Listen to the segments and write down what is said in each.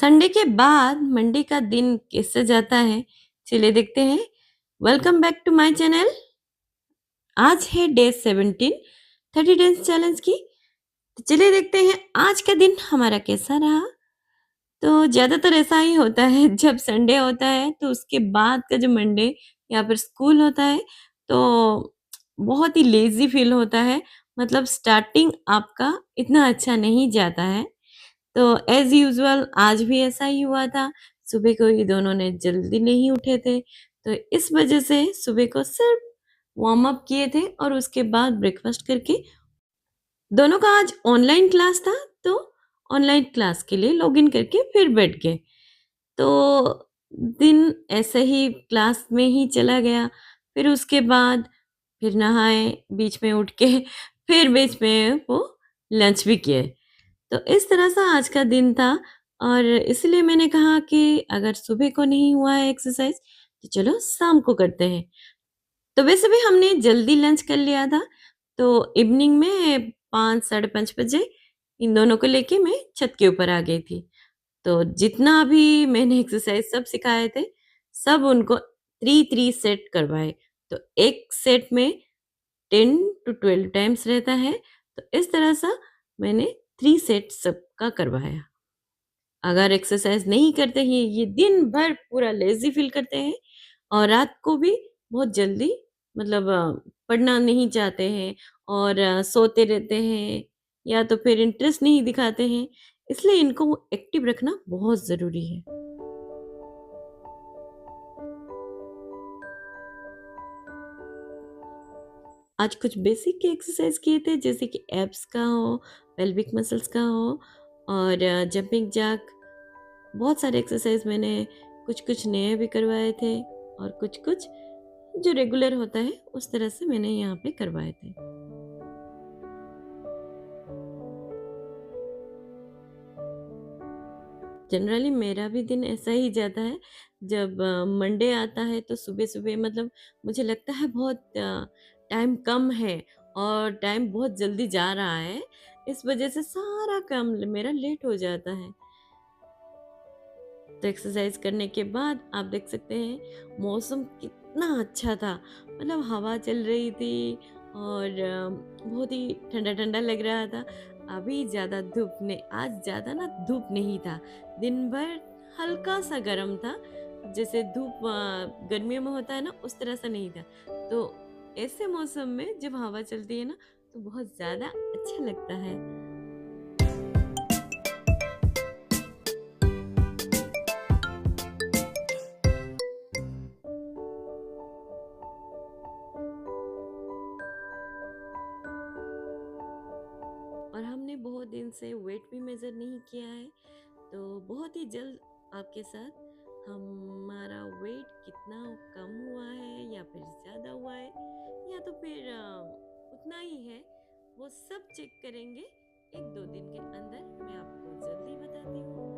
Sunday के बाद Monday का दिन कैसे जाता है? चलिए देखते हैं। Welcome back to my channel. आज है डे 17 30 डेज चैलेंज की। तो चलिए देखते हैं आज का दिन हमारा कैसा रहा। तो ज़्यादातर ऐसा ही होता है जब संडे होता है तो उसके बाद का जो मंडे या फिर स्कूल होता है तो बहुत ही लेज़ी फ़ील होता है। मतलब स्टार्टिंग आपका इतना अच्छा नहीं जाता है। तो एज़ यूजुअल आज भी ऐसा ही हुआ था। सुबह को ये दोनों ने जल्दी नहीं उठे थे, तो इस वज़ह से सुबह को सिर्फ़ वार्म अप किए थे और उसके बाद ब्रेकफ़ास्ट करके दोनों का आज ऑनलाइन क्लास था, तो ऑनलाइन क्लास के लिए लॉगिन करके फिर बैठ गए। तो दिन ऐसे ही क्लास में ही चला गया। फिर उसके बाद फिर नहाए, बीच में उठ के फिर बीच में वो लंच भी किए। तो इस तरह से आज का दिन था और इसलिए मैंने कहा कि अगर सुबह को नहीं हुआ है एक्सरसाइज तो चलो शाम को करते हैं। तो वैसे भी हमने जल्दी लंच कर लिया था, तो इवनिंग में 5 साढ़े 5 बजे इन दोनों को लेके मैं छत के ऊपर आ गई थी। तो जितना भी मैंने एक्सरसाइज सब सिखाए थे, सब उनको 3-3 सेट करवाए। तो एक सेट में 10 टू 12 टाइम्स रहता है, तो इस तरह से मैंने 3 सेट सबका करवाया। अगर एक्सरसाइज नहीं करते हैं, ये दिन भर पूरा लेज़ी फ़ील करते हैं और रात को भी बहुत जल्दी मतलब पढ़ना नहीं चाहते हैं और सोते रहते हैं या तो फिर इंटरेस्ट नहीं दिखाते हैं, इसलिए इनको एक्टिव रखना बहुत ज़रूरी है। आज कुछ बेसिक एक्सरसाइज किए थे जैसे कि एब्स का हो, पेल्विक मसल्स का हो और जंपिंग जैक। बहुत सारे एक्सरसाइज मैंने कुछ-कुछ नए भी करवाए थे और कुछ-कुछ जो रेगुलर होता है उस तरह से मैंने यहाँ पे करवाए थे। जनरली मेरा भी दिन ऐसा ही जाता है। जब मंडे आता है तो सुबह-सुबह मतलब मुझे लगता है बहुत टाइम कम है और टाइम बहुत जल्दी जा रहा है। इस वज़ह से सारा काम मेरा लेट हो जाता है। तो एक्सरसाइज करने के बाद आप देख सकते हैं मौसम कितना अच्छा था। मतलब हवा चल रही थी और बहुत ही ठंडा-ठंडा लग रहा था। अभी ज़्यादा धूप नहीं, आज ज़्यादा ना धूप नहीं था। दिन भर हल्का-सा गरम था। जैसे धूप गर्मियों में होता है ना, उस तरह से नहीं था। तो ऐसे मौसम में जब हवा चलती है ना, तो बहुत ज़्यादा अच्छा लगता है। और हमने बहुत दिन से वेट भी मेज़र नहीं किया है, तो बहुत ही जल्द आपके साथ हमारा वेट कितना कम हुआ है या फिर ज़्यादा हुआ है या तो फिर उतना ही है, वो सब चेक करेंगे। 1-2 दिन के अंदर मैं आपको जल्दी बताती हूँ।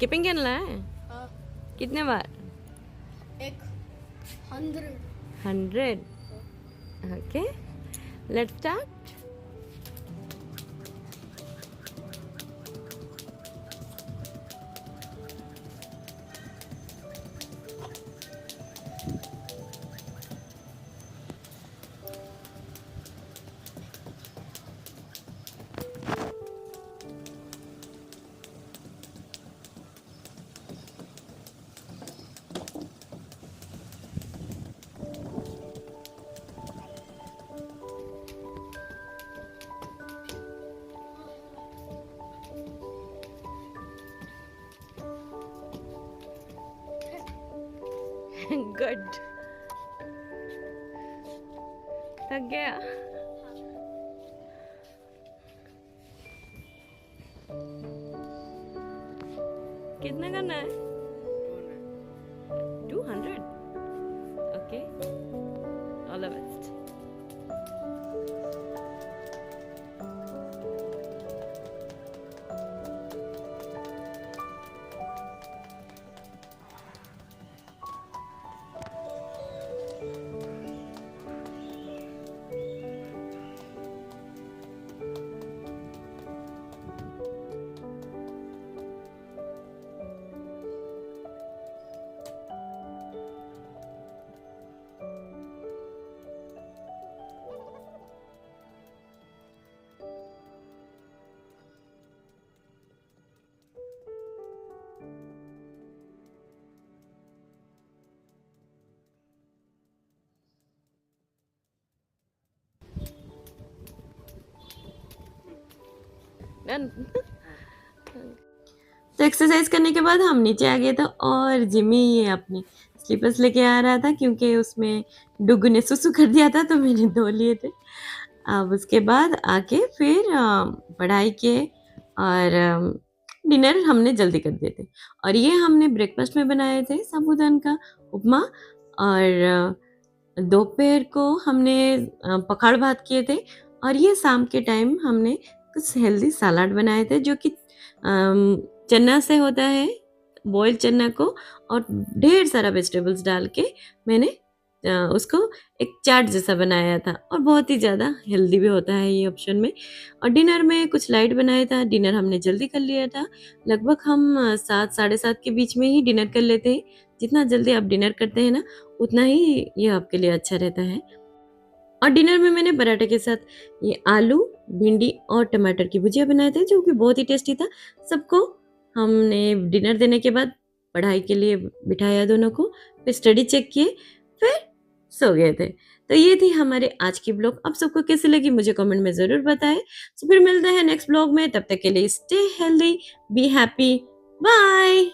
स्किपिंग खेलना है? हाँ, कितने बार? एक 100. 100. Okay, let's start. गुड. थक गया? कितना करना है? 200. Okay, all the best. Done. तो एक्सरसाइज करने के बाद हम नीचे आ गए थे और जिमी ये अपनी स्लीपर्स लेके आ रहा था क्योंकि उसमें डुगू ने सुसु कर दिया था तो मैंने धो लिए थे. अब उसके बाद आके फिर पढ़ाई किए और डिनर हमने जल्दी कर दिए थे. और ये हमने ब्रेकफास्ट में बनाए थे साबूदान का उपमा और दोपहर को हमने पखाड़ भात किए थे. और ये शाम के टाइम हमने कुछ हेल्दी सलाद बनाए थे जो कि चना से होता है, बॉइल्ड चना को और ढेर सारा वेजिटेबल्स डाल के मैंने उसको एक चाट जैसा बनाया था और बहुत ही ज़्यादा हेल्दी भी होता है ये ऑप्शन में. और डिनर में कुछ लाइट बनाया था. डिनर हमने जल्दी कर लिया था. लगभग हम 7 साढ़े 7 के बीच में ही डिनर कर लेते हैं. जितना जल्दी आप डिनर करते हैं ना उतना ही ये आपके लिए अच्छा रहता है. और डिनर में मैंने पराठे के साथ ये आलू, भिंडी और टमाटर की भुजिया बनाए थे जो कि बहुत ही टेस्टी था. सबको हमने डिनर देने के बाद पढ़ाई के लिए बिठाया दोनों को, फिर स्टडी चेक किए, फिर सो गए थे. तो ये थी हमारे आज की ब्लॉग. आप सबको कैसी लगी मुझे कमेंट में ज़रूर बताएं. तो फिर मिलते हैं नेक्स्ट ब्लॉग में. तब तक के लिए stay healthy, be happy, bye.